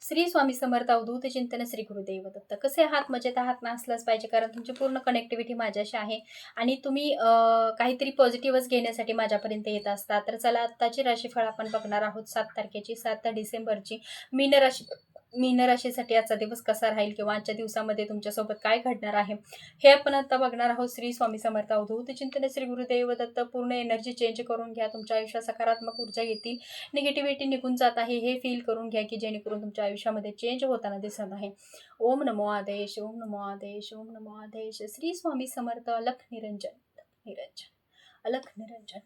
श्री स्वामी समर्थ. अवधूत चिंतन. श्री गुरुदेव दत्त. कसे आहात? मजेत आहात ना? असलंच पाहिजे, कारण तुमची पूर्ण कनेक्टिव्हिटी माझ्याशी आहे आणि तुम्ही काहीतरी पॉझिटिव्हच घेण्यासाठी माझ्यापर्यंत येत असता. तर चला, आत्ताची राशीफळ आपण बघणार आहोत 7 तारखेची, 7 डिसेंबरची. मीन राशीसाठी आजचा दिवस कसा राहील किंवा आजच्या दिवसामध्ये तुमच्यासोबत काय घडणार आहे हे आपण आता बघणार आहोत. श्री स्वामी समर्थ. अवधूत चिंतन. श्री गुरुदेव दत्त. पूर्ण एनर्जी चेंज करून घ्या. तुमच्या आयुष्यात सकारात्मक ऊर्जा येतील. निगेटिव्हिटी निघून जात आहे हे फील करून घ्या, की जेणेकरून तुमच्या आयुष्यामध्ये चेंज होताना दिसत आहे. ओम नमो आदेश, ओम नमो आदेश, ओम नमो आदेश. श्री स्वामी समर्थ. अलख निरंजन, निरंजन, अलख निरंजन.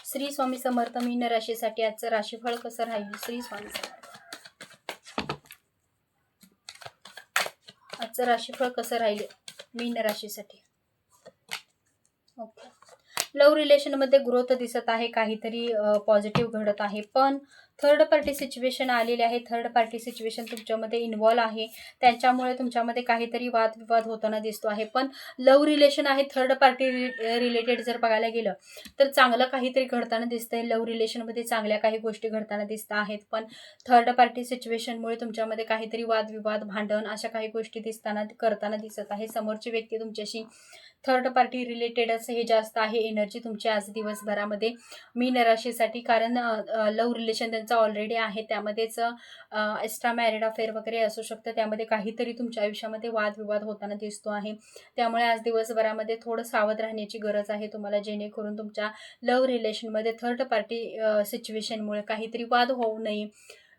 श्री स्वामी समर्थ. मीन राशीसाठी आजचं राशीफळ कसं राहील? श्री स्वामी समर्थ. आजचं राशीफळ कसं राहील मीन राशीसाठी? ओके. लव्ह रिलेशनमध्ये ग्रोथ दिसत आहे, काहीतरी पॉझिटिव्ह घडत आहे, पण थर्ड पार्टी सिच्युएशन आलेली आहे. थर्ड पार्टी सिच्युएशन तुमच्यामध्ये इन्व्हॉल्व आहे, त्याच्यामुळे तुमच्यामध्ये काहीतरी वादविवाद होताना दिसतो आहे. पण लव्ह रिलेशन आहे, थर्ड पार्टी रिलेटेड जर बघायला गेलं तर चांगलं काहीतरी घडताना दिसतंय. लव्ह रिलेशनमध्ये चांगल्या काही गोष्टी घडताना दिसत आहेत, पण थर्ड पार्टी सिच्युएशनमुळे तुमच्यामध्ये काहीतरी वादविवाद, भांडण अशा काही गोष्टी करताना दिसत आहे. समोरची व्यक्ती तुमच्याशी थर्ड पार्टी रिलेटेडच हे जास्त आहे एनर्जी तुमची आज दिवसभरामध्ये मीन राशीसाठी, कारण लव्ह रिलेशन त्यांचं ऑलरेडी आहे, त्यामध्येच एक्स्ट्रा मॅरिड अफेअर वगैरे असू शकतं. त्यामध्ये काहीतरी तुमच्या आयुष्यामध्ये वादविवाद होताना दिसतो आहे. त्यामुळे आज दिवसभरामध्ये थोडं सावध राहण्याची गरज आहे तुम्हाला, जेणेकरून तुमच्या लव्ह रिलेशनमध्ये थर्ड पार्टी सिच्युएशनमुळे काहीतरी वाद होऊ नये,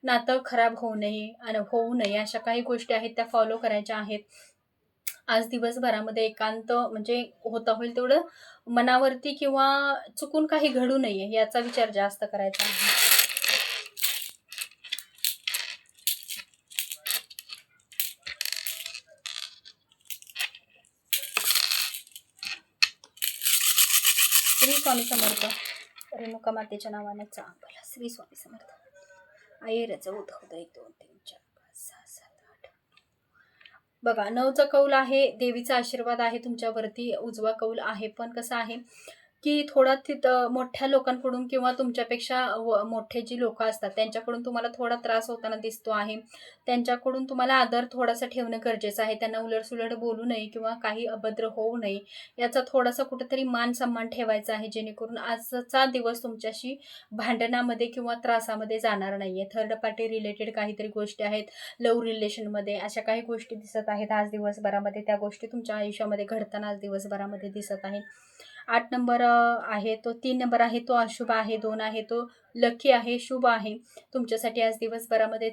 नातं खराब होऊ नये अशा काही गोष्टी आहेत त्या फॉलो करायच्या आहेत. आज दिवसभरामध्ये एकांत म्हणजे होता होईल तेवढं मनावरती किंवा चुकून काही घडू नये याचा विचार जास्त करायचा आहे. श्री स्वामी समर्थ. रेणुका मातेच्या नावाने चांगला. श्री स्वामी समर्थ. आयरचं उद्भवतं 1 2 3 4 5 6 7 8. बघा, 9चा कौल आहे, देवीचा आशीर्वाद आहे तुमच्यावरती, उजवा कौल आहे. पण कसं आहे की थोडा तिथं मोठ्या लोकांकडून किंवा तुमच्यापेक्षा मोठे जी लोक असतात त्यांच्याकडून तुम्हाला थोडा त्रास होताना दिसतो आहे. त्यांच्याकडून तुम्हाला आदर थोडासा ठेवणं गरजेचं आहे. त्यांना उलटसुलट बोलू नये किंवा काही अभद्र होऊ नये याचा थोडासा कुठेतरी मान सन्मान ठेवायचा आहे, जेणेकरून आजचा दिवस तुमच्याशी भांडणामध्ये किंवा त्रासामध्ये जाणार नाहीये. थर्ड पार्टी रिलेटेड काहीतरी गोष्टी आहेत, लव्ह रिलेशनमध्ये अशा काही गोष्टी दिसत आहेत आज दिवसभरामध्ये. त्या गोष्टी तुमच्या आयुष्यामध्ये घडताना आज दिवसभरामध्ये दिसत आहेत. 8 नंबर आहे तो, 3 नंबर आहे तो अशुभ आहे, 2 आहे तो लकी आहे, शुभ आहे. तुमच्यासाठी आज दिवसभरामध्ये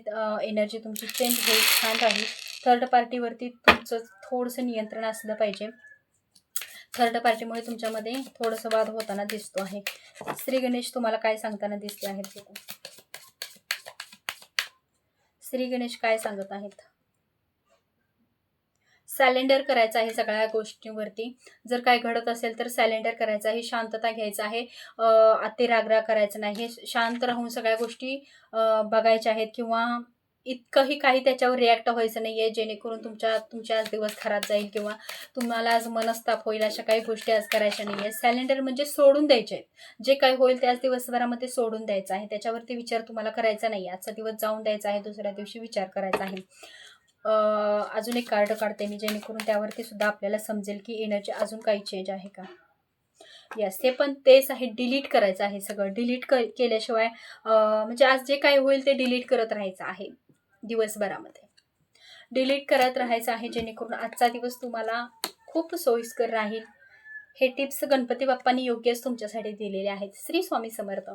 एनर्जी तुमची चेंज होईल, छान राहील. थर्ड पार्टीवरती तुमचं थोडंसं नियंत्रण असलं पाहिजे. थर्ड पार्टीमुळे तुमच्यामध्ये थोडंसं वाद होताना दिसतो आहे. श्री गणेश तुम्हाला काय सांगताना दिसते आहेत? श्री गणेश काय सांगत आहेत? सॅलेंडर करायचं आहे सगळ्या गोष्टींवरती. जर काय घडत असेल तर सॅलेंडर करायचं आहे, शांतता घ्यायचं आहे, अतिरागराग करायचं नाही. हे शांत राहून सगळ्या गोष्टी बघायच्या आहेत किंवा इतकंही काही त्याच्यावर रिॲक्ट व्हायचं नाही आहे, जेणेकरून तुमच्या आज दिवस खराब जाईल किंवा तुम्हाला आज मनस्ताप होईल. अशा काही गोष्टी आज करायच्या नाही आहे. सॅलेंडर म्हणजे सोडून द्यायचे आहेत. जे काही होईल त्याच दिवसभरामध्ये सोडून द्यायचं आहे. त्याच्यावरती विचार तुम्हाला करायचा नाही. आजचा दिवस जाऊन द्यायचा आहे, दुसऱ्या दिवशी विचार करायचा आहे. अजून एक कार्ड काढते मी, जेणेकरून त्यावरती सुद्धा आपल्याला समजेल की एनर्जी अजून काही चेंज आहे का. यस, हे पण तेच आहे, डिलीट करायचं आहे सगळं. डिलीट केल्याशिवाय म्हणजे आज जे काही होईल ते डिलीट करत राहायचं आहे दिवसभरामध्ये. डिलीट करत राहायचं आहे, जेणेकरून आजचा दिवस तुम्हाला खूप सोयीस्कर राहील. हे टिप्स गणपती बाप्पांनी योग्यच तुमच्यासाठी दिलेले आहेत. श्री स्वामी समर्थ.